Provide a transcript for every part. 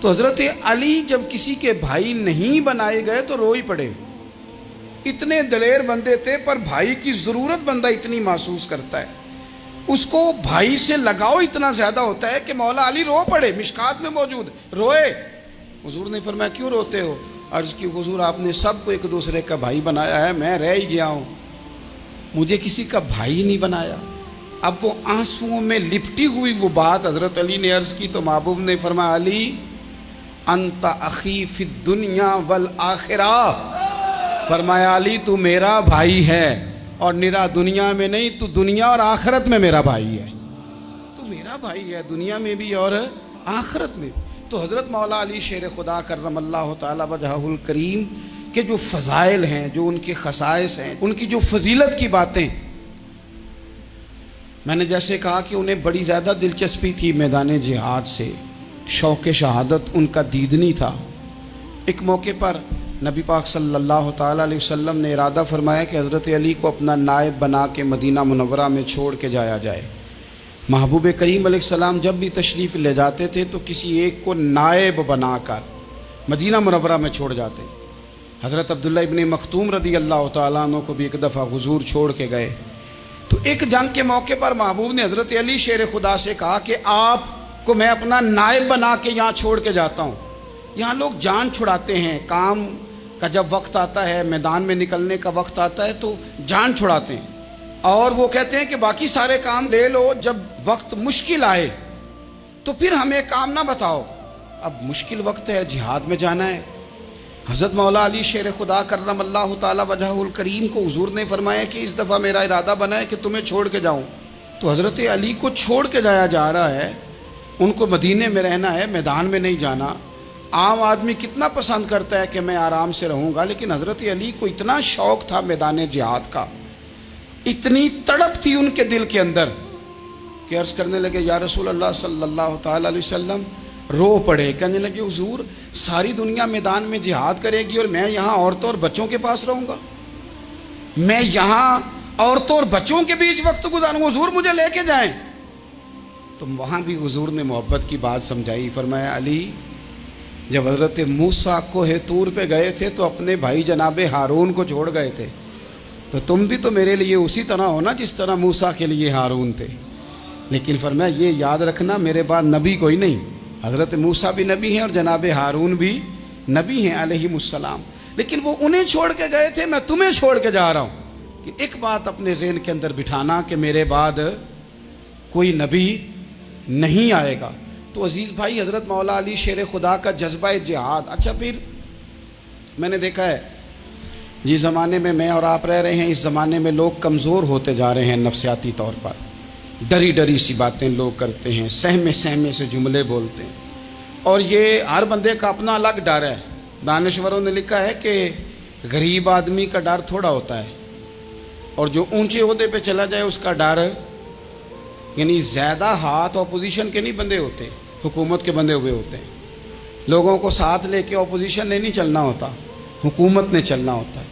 تو حضرت علی جب کسی کے بھائی نہیں بنائے گئے تو رو ہی پڑے. اتنے دلیر بندے تھے، پر بھائی کی ضرورت بندہ اتنی محسوس کرتا ہے، اس کو بھائی سے لگاؤ اتنا زیادہ ہوتا ہے کہ مولا علی رو پڑے. مشکات میں موجود روئے. حضور نے فرمایا کیوں روتے ہو؟ عرض کی حضور آپ نے سب کو ایک دوسرے کا بھائی بنایا ہے، میں رہ ہی گیا ہوں، مجھے کسی کا بھائی نہیں بنایا. اب وہ آنسوؤں میں لپٹی ہوئی وہ بات حضرت علی نے عرض کی تو محبوب نے فرمایا علی انت اخی فی الدنیا والآخرہ. فرمایا علی تو میرا بھائی ہے، اور نرا دنیا میں نہیں، تو دنیا اور آخرت میں میرا بھائی ہے. تو میرا بھائی ہے دنیا میں بھی اور آخرت میں. تو حضرت مولا علی شیر خدا کرم اللہ تعالی وجہہ الکریم کے جو فضائل ہیں، جو ان کے خصائص ہیں، ان کی جو فضیلت کی باتیں، میں نے جیسے کہا کہ انہیں بڑی زیادہ دلچسپی تھی میدان جہاد سے، شوق شہادت ان کا دیدنی تھا. ایک موقع پر نبی پاک صلی اللہ تعالیٰ علیہ وسلم نے ارادہ فرمایا کہ حضرت علی کو اپنا نائب بنا کے مدینہ منورہ میں چھوڑ کے جایا جائے. محبوب کریم علیہ السلام جب بھی تشریف لے جاتے تھے تو کسی ایک کو نائب بنا کر مدینہ منورہ میں چھوڑ جاتے. حضرت عبداللہ ابن مختوم رضی اللہ تعالیٰ عنہ کو بھی ایک دفعہ حضور چھوڑ کے گئے. تو ایک جنگ کے موقع پر محبوب نے حضرت علی شیر خدا سے کہا کہ آپ کو میں اپنا نائب بنا کے یہاں چھوڑ کے جاتا ہوں. یہاں لوگ جان چھڑاتے ہیں، کام کا جب وقت آتا ہے، میدان میں نکلنے کا وقت آتا ہے تو جان چھڑاتے ہیں، اور وہ کہتے ہیں کہ باقی سارے کام لے لو، جب وقت مشکل آئے تو پھر ہمیں کام نہ بتاؤ. اب مشکل وقت ہے، جہاد میں جانا ہے. حضرت مولا علی شیر خدا کرم اللہ تعالی وجہہ الکریم کو حضور نے فرمایا کہ اس دفعہ میرا ارادہ بنا ہے کہ تمہیں چھوڑ کے جاؤں. تو حضرت علی کو چھوڑ کے جایا جا رہا ہے، ان کو مدینے میں رہنا ہے، میدان میں نہیں جانا. عام آدمی کتنا پسند کرتا ہے کہ میں آرام سے رہوں گا، لیکن حضرت علی کو اتنا شوق تھا میدان جہاد کا، اتنی تڑپ تھی ان کے دل کے اندر کہ عرض کرنے لگے یا رسول اللہ صلی اللہ تعالیٰ علیہ وسلم. رو پڑے، کہنے لگے حضور ساری دنیا میدان میں جہاد کرے گی اور میں یہاں عورتوں اور بچوں کے پاس رہوں گا، میں یہاں عورتوں اور بچوں کے بیچ وقت گزاروں، حضور مجھے لے کے جائیں. تو وہاں بھی حضور نے محبت کی بات سمجھائی. فرمایا علی جب حضرت موسیٰ کوہ طور پہ گئے تھے تو اپنے بھائی جناب ہارون کو چھوڑ گئے تھے، تو تم بھی تو میرے لیے اسی طرح ہو نا جس طرح موسیٰ کے لیے ہارون تھے. لیکن فرمایا یہ یاد رکھنا میرے بعد نبی کوئی نہیں، حضرت موسیٰ بھی نبی ہیں اور جناب ہارون بھی نبی ہیں علیہم السلام، لیکن وہ انہیں چھوڑ کے گئے تھے، میں تمہیں چھوڑ کے جا رہا ہوں. کہ ایک بات اپنے ذہن کے اندر بٹھانا کہ میرے بعد کوئی نبی نہیں آئے گا. تو عزیز بھائی حضرت مولا علی شیر خدا کا جذبہ جہاد. اچھا پھر میں نے دیکھا ہے جس زمانے میں میں اور آپ رہ رہے ہیں، اس زمانے میں لوگ کمزور ہوتے جا رہے ہیں نفسیاتی طور پر. ڈری ڈری سی باتیں لوگ کرتے ہیں، سہمے سہمے سے جملے بولتے ہیں، اور یہ ہر بندے کا اپنا الگ ڈر ہے. دانشوروں نے لکھا ہے کہ غریب آدمی کا ڈر تھوڑا ہوتا ہے، اور جو اونچے عہدے پہ چلا جائے اس کا ڈر، یعنی زیادہ ہاتھ اپوزیشن کے نہیں بندے ہوتے، حکومت کے بندے ہوئے ہوتے ہیں. لوگوں کو ساتھ لے کے اپوزیشن نے نہیں چلنا ہوتا، حکومت نے چلنا ہوتا ہے.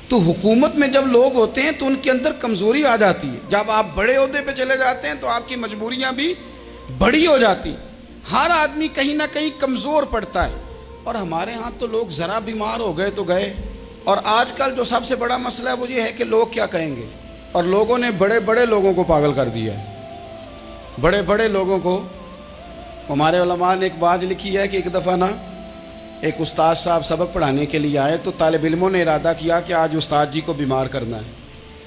تو حکومت میں جب لوگ ہوتے ہیں تو ان کے اندر کمزوری آ جاتی ہے. جب آپ بڑے عہدے پہ چلے جاتے ہیں تو آپ کی مجبوریاں بھی بڑی ہو جاتی. ہر آدمی کہیں نہ کہیں کمزور پڑتا ہے. اور ہمارے ہاں تو لوگ ذرا بیمار ہو گئے تو گئے. اور آج کل جو سب سے بڑا مسئلہ ہے وہ یہ ہے کہ لوگ کیا کہیں گے، اور لوگوں نے بڑے بڑے لوگوں کو پاگل کر دیا ہے. بڑے بڑے لوگوں کو. ہمارے علماء نے ایک بات لکھی ہے کہ ایک دفعہ نا ایک استاد صاحب سبق پڑھانے کے لیے آئے تو طالب علموں نے ارادہ کیا کہ آج استاد جی کو بیمار کرنا ہے.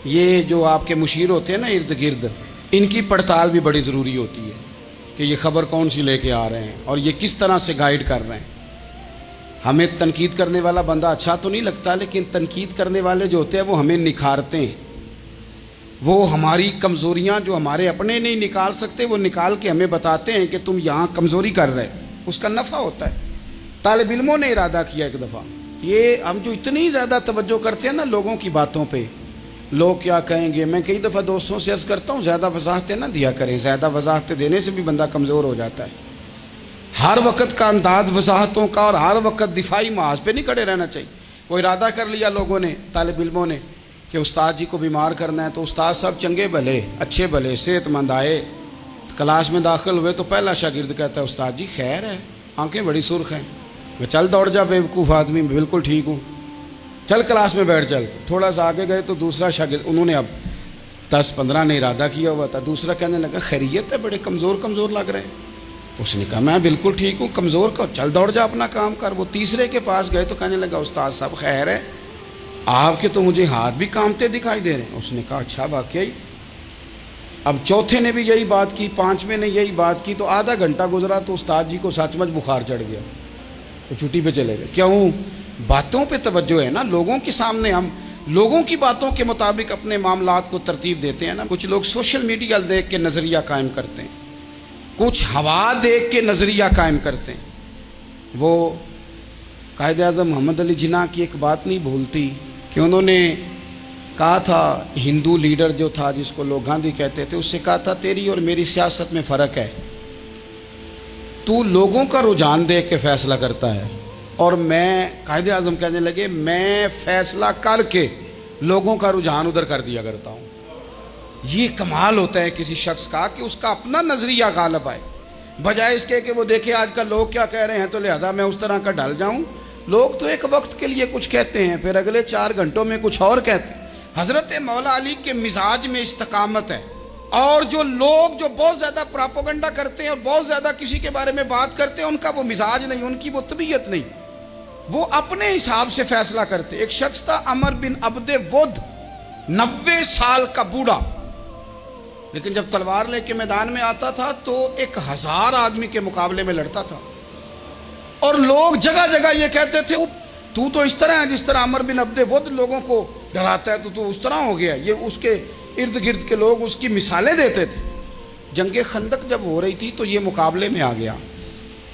یہ جو آپ کے مشیر ہوتے ہیں نا ارد گرد، ان کی پڑتال بھی بڑی ضروری ہوتی ہے کہ یہ خبر کون سی لے کے آ رہے ہیں اور یہ کس طرح سے گائیڈ کر رہے ہیں. ہمیں تنقید کرنے والا بندہ اچھا تو نہیں لگتا، لیکن تنقید کرنے والے جو ہوتے ہیں وہ ہمیں نکھارتے ہیں. وہ ہماری کمزوریاں جو ہمارے اپنے نہیں نکال سکتے وہ نکال کے ہمیں بتاتے ہیں کہ تم یہاں کمزوری کر رہے، اس کا نفع ہوتا ہے. طالب علموں نے ارادہ کیا ایک دفعہ، یہ ہم جو اتنی زیادہ توجہ کرتے ہیں نا لوگوں کی باتوں پہ، لوگ کیا کہیں گے. میں کئی دفعہ دوستوں سے عرض کرتا ہوں زیادہ وضاحتیں نہ دیا کریں، زیادہ وضاحتیں دینے سے بھی بندہ کمزور ہو جاتا ہے. ہر وقت کا انداز وضاحتوں کا اور ہر وقت دفاعی محاذ پہ نہیں کھڑے رہنا چاہیے. وہ ارادہ کر لیا لوگوں نے، طالب علموں نے، کہ استاد جی کو بیمار کرنا ہے. تو استاد صاحب چنگے بھلے، اچھے بھلے، صحت مند آئے، کلاس میں داخل ہوئے تو پہلا شاگرد کہتا ہے استاد جی خیر ہے، آنکھیں بڑی سرخ ہیں. میں چل دوڑ جا بیوقوف آدمی, بالکل ٹھیک ہوں, چل کلاس میں بیٹھ. چل تھوڑا سا آگے گئے تو دوسرا شاگرد, انہوں نے اب 10-15 نے ارادہ کیا ہوا تھا, دوسرا کہنے لگا خیریت ہے, بڑے کمزور کمزور لگ رہے ہیں. اس نے کہا میں بالکل ٹھیک ہوں, کمزور کا چل دوڑ جا اپنا کام کر. وہ تیسرے کے پاس گئے تو کہنے لگا استاد صاحب خیر ہے, آپ کے تو مجھے ہاتھ بھی کامتے دکھائی دے رہے ہیں. اس نے کہا اچھا واقعی. اب چوتھے نے بھی یہی بات کی, پانچویں نے یہی بات کی, تو آدھا گھنٹہ گزرا تو استاد جی کو سچ مچ بخار چڑھ گیا, تو چھٹی پہ چلے گئے. کیوں؟ باتوں پہ توجہ ہے نا, لوگوں کے سامنے ہم لوگوں کی باتوں کے مطابق اپنے معاملات کو ترتیب دیتے ہیں نا. کچھ لوگ سوشل میڈیا دیکھ کے نظریہ قائم کرتے ہیں, کچھ ہوا دیکھ کے نظریہ قائم کرتے ہیں. وہ قائد اعظم محمد علی جناح کی ایک بات نہیں بھولتی کہ انہوں نے کہا تھا, ہندو لیڈر جو تھا جس کو لوگ گاندھی کہتے تھے, اس سے کہا تھا تیری اور میری سیاست میں فرق ہے, تو لوگوں کا رجحان دیکھ کے فیصلہ کرتا ہے, اور میں, قائد اعظم کہنے لگے, میں فیصلہ کر کے لوگوں کا رجحان ادھر کر دیا کرتا ہوں. یہ کمال ہوتا ہے کسی شخص کا کہ اس کا اپنا نظریہ غالب آئے, بجائے اس کے کہ وہ دیکھے آج کل لوگ کیا کہہ رہے ہیں تو لہذا میں اس طرح کا ڈال جاؤں. لوگ تو ایک وقت کے لیے کچھ کہتے ہیں, پھر اگلے 4 گھنٹوں میں کچھ اور کہتے ہیں. حضرت مولا علی کے مزاج میں استقامت ہے, اور جو لوگ جو بہت زیادہ پراپوگنڈا کرتے ہیں اور بہت زیادہ کسی کے بارے میں بات کرتے ہیں, ان کا وہ مزاج نہیں, ان کی وہ طبیعت نہیں, وہ اپنے حساب سے فیصلہ کرتے. ایک شخص تھا عمر بن عبد ود, 90 سال کا بوڑھا, لیکن جب تلوار لے کے میدان میں آتا تھا تو 1000 آدمی کے مقابلے میں لڑتا تھا, اور لوگ جگہ جگہ یہ کہتے تھے تو اس طرح ہے جس طرح عمر بن عبد ود لوگوں کو ڈراتا ہے, تو اس طرح ہو گیا. یہ اس کے ارد گرد کے لوگ اس کی مثالیں دیتے تھے. جنگ خندق جب ہو رہی تھی تو یہ مقابلے میں آ گیا,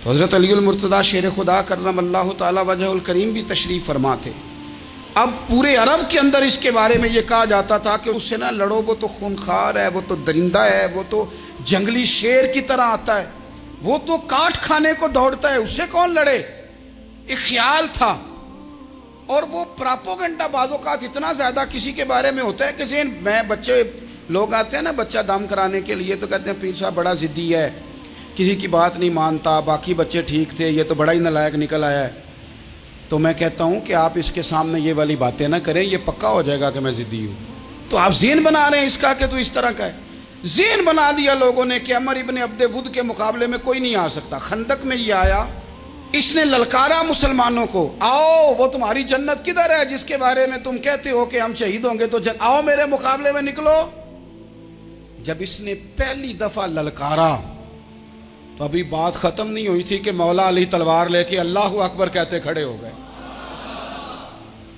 تو حضرت علی المرتضیٰ شیر خدا کرم اللہ تعالی وجہ الکریم بھی تشریف فرما تھے. اب پورے عرب کے اندر اس کے بارے میں یہ کہا جاتا تھا کہ اس سے نہ لڑو, وہ تو خونخوار ہے, وہ تو درندہ ہے, وہ تو جنگلی شیر کی طرح آتا ہے, وہ تو کاٹ کھانے کو دوڑتا ہے, اس سے کون لڑے. ایک خیال تھا, اور وہ پراپوگنڈا بعض اوقات اتنا زیادہ کسی کے بارے میں ہوتا ہے کہ ذہن میں, بچے لوگ آتے ہیں نا بچہ دم کرانے کے لیے, تو کہتے ہیں پیر صاحب بڑا ضدی ہے, کسی کی بات نہیں مانتا, باقی بچے ٹھیک تھے, یہ تو بڑا ہی نالائق نکل آیا ہے. تو میں کہتا ہوں کہ آپ اس کے سامنے یہ والی باتیں نہ کریں, یہ پکا ہو جائے گا کہ میں ضدی ہوں. تو آپ ذہن بنا رہے ہیں اس کا کہ تو اس طرح کا ہے. ذہن بنا دیا لوگوں نے کہ عمر ابن عبد ود کے مقابلے میں کوئی نہیں آ سکتا. خندق میں یہ آیا, اس نے للکارا مسلمانوں کو, آؤ وہ تمہاری جنت کدھر ہے جس کے بارے میں تم کہتے ہو کہ ہم شہید ہوں گے, تو آؤ میرے مقابلے میں نکلو. جب اس نے پہلی دفعہ للکارا تو ابھی بات ختم نہیں ہوئی تھی کہ مولا علی تلوار لے کے اللہ اکبر کہتے کھڑے ہو گئے.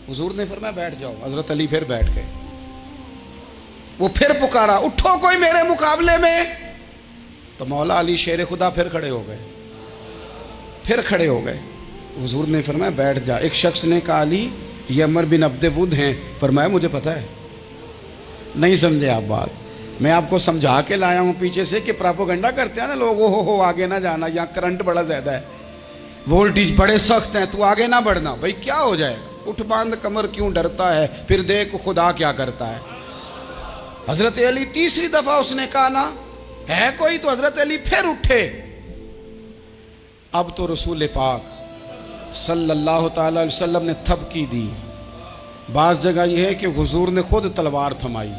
حضور نے فرمایا بیٹھ جاؤ, حضرت علی پھر بیٹھ گئے. وہ پھر پکارا, اٹھو کوئی میرے مقابلے میں, تو مولا علی شیر خدا پھر کھڑے ہو گئے, پھر کھڑے ہو گئے. حضور نے فرمایا بیٹھ جا. ایک شخص نے کہا علی یہ عمر بن عبد ود ہیں. فرمایا مجھے پتہ ہے. نہیں سمجھے آپ بات, میں آپ کو سمجھا کے لایا ہوں پیچھے سے کہ پراپوگنڈا کرتے ہیں نا لوگ, ہو آگے نہ جانا, یہاں کرنٹ بڑا زیادہ ہے, وولٹیج بڑے سخت ہیں, تو آگے نہ بڑھنا. بھائی کیا ہو جائے گا, اٹھ باندھ کمر کیوں ڈرتا ہے, پھر دیکھ خدا کیا کرتا ہے. حضرت علی تیسری دفعہ اس نے کہا نا ہے کوئی, تو حضرت علی پھر اٹھے. اب تو رسول پاک صلی اللہ تعالی علیہ وسلم نے تھپکی دی. بعض جگہ یہ ہے کہ حضور نے خود تلوار تھمائی,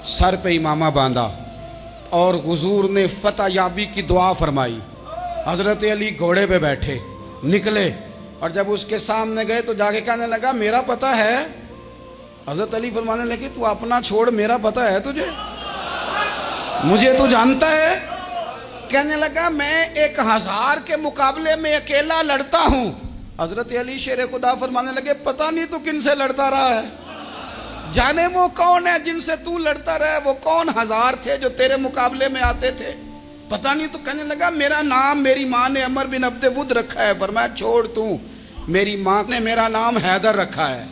سر پہ امامہ باندھا, اور حضور نے فتح یابی کی دعا فرمائی. حضرت علی گھوڑے پہ بیٹھے نکلے, اور جب اس کے سامنے گئے تو جا کے کہنے لگا میرا پتہ ہے. حضرت علی فرمانے لگے تو اپنا چھوڑ, میرا پتہ ہے تجھے, مجھے تو جانتا ہے. کہنے لگا میں 1000 کے مقابلے میں اکیلا لڑتا ہوں. حضرت علی شیر خدا فرمانے لگے پتہ نہیں تو کن سے لڑتا رہا ہے, جانے وہ کون ہے جن سے تو لڑتا رہا ہے, وہ کون 1000 تھے جو تیرے مقابلے میں آتے تھے, پتہ نہیں. تو کہنے لگا میرا نام میری ماں نے عمر بن عبد ود رکھا ہے. فرمایا چھوڑ تو, میری ماں نے میرا نام حیدر رکھا ہے.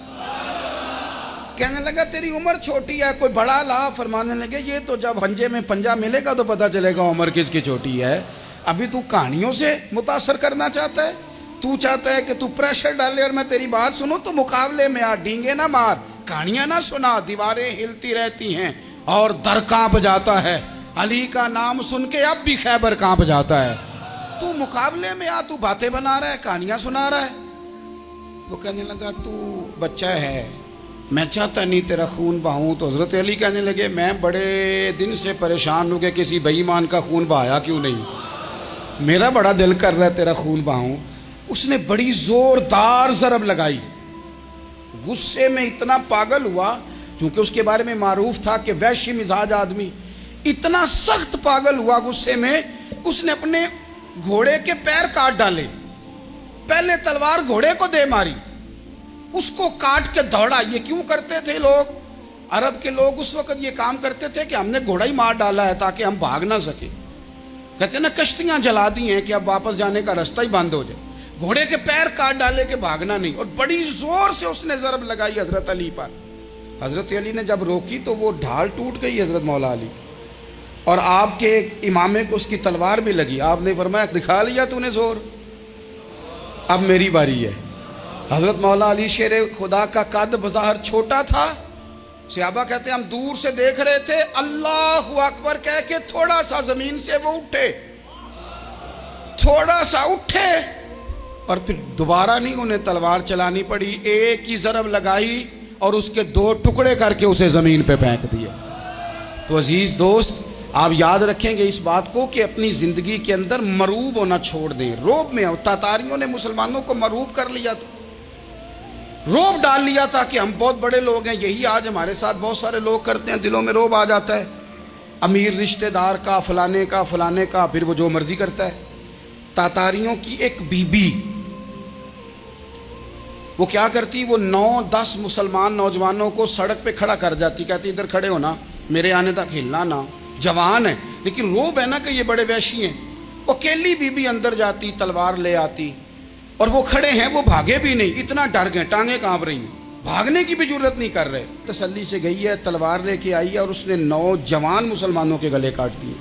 کہنے لگا تیری عمر چھوٹی ہے, کوئی بڑا لا. فرمانے لگے یہ تو جب پنجے میں پنجہ ملے گا تو پتہ چلے گا عمر کس کی چھوٹی ہے. ابھی تو کہانیوں سے متاثر کرنا چاہتا ہے, تو چاہتا ہے کہ تو پریشر ڈالے اور میں تیری بات سنوں, تو مقابلے میں آ, ڈینگے نہ مار, کہانیاں نہ سنا. دیواریں ہلتی رہتی ہیں اور در کانپ جاتا ہے. علی کا نام سن کے اب بھی خیبر کانپ جاتا ہے. تو مقابلے میں آ، تو باتیں بنا رہا ہے، کہانیاں سنا رہا ہے۔ وہ کہنے لگا تو بچہ ہے، میں چاہتا نہیں تیرا خون بہاؤں۔ تو حضرت علی کہنے لگے میں بڑے دن سے پریشان ہوں کہ کسی بے ایمان کا خون بہایا کیوں نہیں، میرا بڑا دل کر رہا ہے تیرا خون بہاؤں۔ اس نے بڑی زوردار ضرب لگائی، غصے میں اتنا پاگل ہوا، کیونکہ اس کے بارے میں معروف تھا کہ وحشی مزاج آدمی، اتنا سخت پاگل ہوا غصے میں، اس نے اپنے گھوڑے کے پیر کاٹ ڈالے، پہلے تلوار گھوڑے کو دے ماری، اس کو کاٹ کے دوڑا۔ یہ کیوں کرتے تھے لوگ، عرب کے لوگ اس وقت یہ کام کرتے تھے کہ ہم نے گھوڑا ہی مار ڈالا ہے تاکہ ہم بھاگ نہ سکیں۔ کہتے ہیں نا کشتیاں جلا دی ہیں کہ اب واپس جانے کا راستہ ہی بند ہو جائے، گھوڑے کے پیر کاٹ ڈالے کہ بھاگنا نہیں۔ اور بڑی زور سے اس نے ضرب لگائی حضرت علی پر۔ حضرت علی نے جب روکی تو وہ ڈھال ٹوٹ گئی حضرت مولا علی کی، اور آپ کے امامے کو اس کی تلوار بھی لگی۔ آپ نے فرمایا دکھا لیا تو نے زور، اب میری باری ہے۔ حضرت مولا علی شیر خدا کا قد بظاہر چھوٹا تھا، صحابہ کہتے ہیں ہم دور سے دیکھ رہے تھے، اللہ اکبر کہہ کے تھوڑا سا زمین سے وہ اٹھے، تھوڑا سا اٹھے، اور پھر دوبارہ نہیں انہیں تلوار چلانی پڑی، ایک ہی ضرب لگائی اور اس کے دو ٹکڑے کر کے اسے زمین پہ پھینک دیا۔ تو عزیز دوست، آپ یاد رکھیں گے اس بات کو کہ اپنی زندگی کے اندر مروب ہونا چھوڑ دیں، روب میں ہو۔ تاتاریوں نے مسلمانوں کو مروب کر لیا تھا، روب ڈال لیا تھا کہ ہم بہت بڑے لوگ ہیں۔ یہی آج ہمارے ساتھ بہت سارے لوگ کرتے ہیں، دلوں میں روب آ جاتا ہے، امیر رشتہ دار کا، فلانے کا، فلانے کا، پھر وہ جو مرضی کرتا ہے۔ تاتاریوں کی ایک بی بی، وہ کیا کرتی، وہ 9-10 مسلمان نوجوانوں کو سڑک پہ کھڑا کر جاتی، کہتی ادھر کھڑے ہونا، میرے آنے تک ہلنا نہ، جوان ہے لیکن روب ہے نا کہ یہ بڑے وحشی ہیں۔ وہ اکیلی بی بی اندر جاتی، تلوار لے آتی، اور وہ کھڑے ہیں، وہ بھاگے بھی نہیں، اتنا ڈر گئے، ٹانگیں کانپ رہی ہیں، بھاگنے کی بھی جرت نہیں کر رہے۔ تسلی سے گئی ہے، تلوار لے کے آئی ہے، اور اس نے 9 جوان مسلمانوں کے گلے کاٹ دیے۔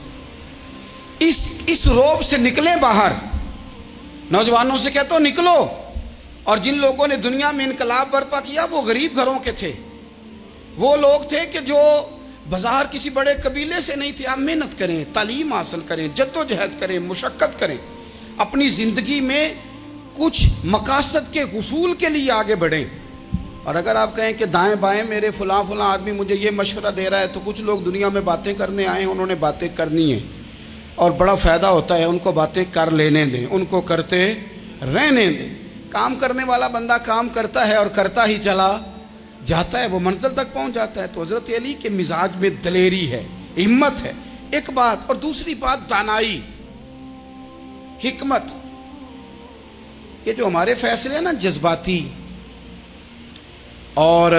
اس روب سے نکلیں باہر، نوجوانوں سے کہتا ہوں نکلو۔ اور جن لوگوں نے دنیا میں انقلاب برپا کیا وہ غریب گھروں کے تھے، وہ لوگ تھے کہ جو بظاہر کسی بڑے قبیلے سے نہیں تھے۔ آپ محنت کریں، تعلیم حاصل کریں، جد و جہد کریں، مشقت کریں، اپنی زندگی میں کچھ مقاصد کے حصول کے لیے آگے بڑھیں۔ اور اگر آپ کہیں کہ دائیں بائیں میرے فلاں آدمی مجھے یہ مشورہ دے رہا ہے، تو کچھ لوگ دنیا میں باتیں کرنے آئے ہیں، انہوں نے باتیں کرنی ہیں اور بڑا فائدہ ہوتا ہے، ان کو باتیں کر لینے دیں، ان کو کرتے رہنے دیں۔ کام کرنے والا بندہ کام کرتا ہے اور کرتا ہی چلا جاتا ہے، وہ منزل تک پہنچ جاتا ہے۔ تو حضرت علی کے مزاج میں دلیری ہے، ہمت ہے، ایک بات، اور دوسری بات دانائی، حکمت۔ یہ جو ہمارے فیصلے ہیں نا جذباتی، اور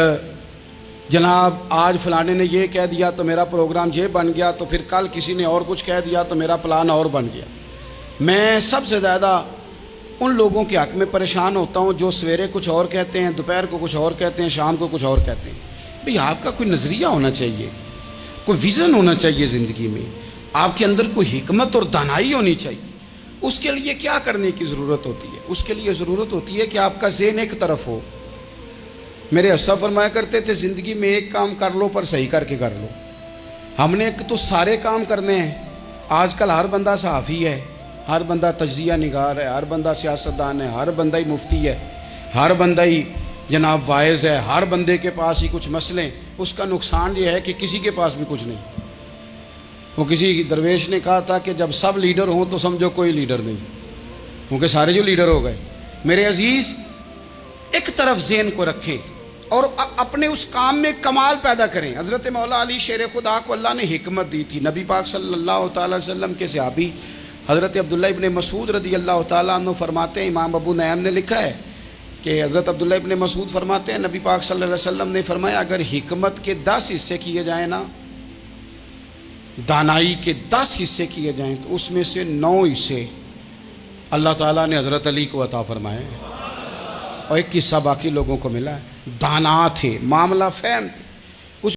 جناب آج فلانے نے یہ کہہ دیا تو میرا پروگرام یہ بن گیا، تو پھر کل کسی نے اور کچھ کہہ دیا تو میرا پلان اور بن گیا۔ میں سب سے زیادہ ان لوگوں کے حق میں پریشان ہوتا ہوں جو سویرے کچھ اور کہتے ہیں، دوپہر کو کچھ اور کہتے ہیں، شام کو کچھ اور کہتے ہیں۔ بھئی آپ کا کوئی نظریہ ہونا چاہیے، کوئی ویژن ہونا چاہیے زندگی میں، آپ کے اندر کوئی حکمت اور دانائی ہونی چاہیے۔ اس کے لیے کیا کرنے کی ضرورت ہوتی ہے؟ اس کے لیے ضرورت ہوتی ہے کہ آپ کا ذہن ایک طرف ہو۔ میرے اسلاف فرمایا کرتے تھے زندگی میں ایک کام کر لو پر صحیح کر کے کر لو۔ ہم نے تو سارے کام کرنے ہیں۔ آج کل ہر بندہ صحافی ہے، ہر بندہ تجزیہ نگار ہے، ہر بندہ سیاستدان ہے، ہر بندہ ہی مفتی ہے، ہر بندہ ہی جناب واعظ ہے، ہر بندے کے پاس ہی کچھ مسئلے۔ اس کا نقصان یہ ہے کہ کسی کے پاس بھی کچھ نہیں۔ وہ کسی درویش نے کہا تھا کہ جب سب لیڈر ہوں تو سمجھو کوئی لیڈر نہیں، کیونکہ سارے جو لیڈر ہو گئے۔ میرے عزیز، ایک طرف ذہن کو رکھیں اور اپنے اس کام میں کمال پیدا کریں۔ حضرت مولا علی شیر خدا کو اللہ نے حکمت دی تھی۔ نبی پاک صلی اللہ تعالی وسلم کے صحابی حضرت عبداللہ ابن مسعود رضی اللہ تعالیٰ عنہ فرماتے ہیں، امام ابو نعیم نے لکھا ہے کہ حضرت عبداللہ ابن مسعود فرماتے ہیں نبی پاک صلی اللہ علیہ وسلم نے فرمایا اگر حکمت کے 10 حصے کیے جائیں نا، دانائی کے 10 حصے کیے جائیں، تو اس میں سے 9 حصے اللہ تعالیٰ نے حضرت علی کو عطا فرمائے، اور ایک حصہ باقی لوگوں کو ملا ہے۔ دانا تھے، معاملہ فہم تھے۔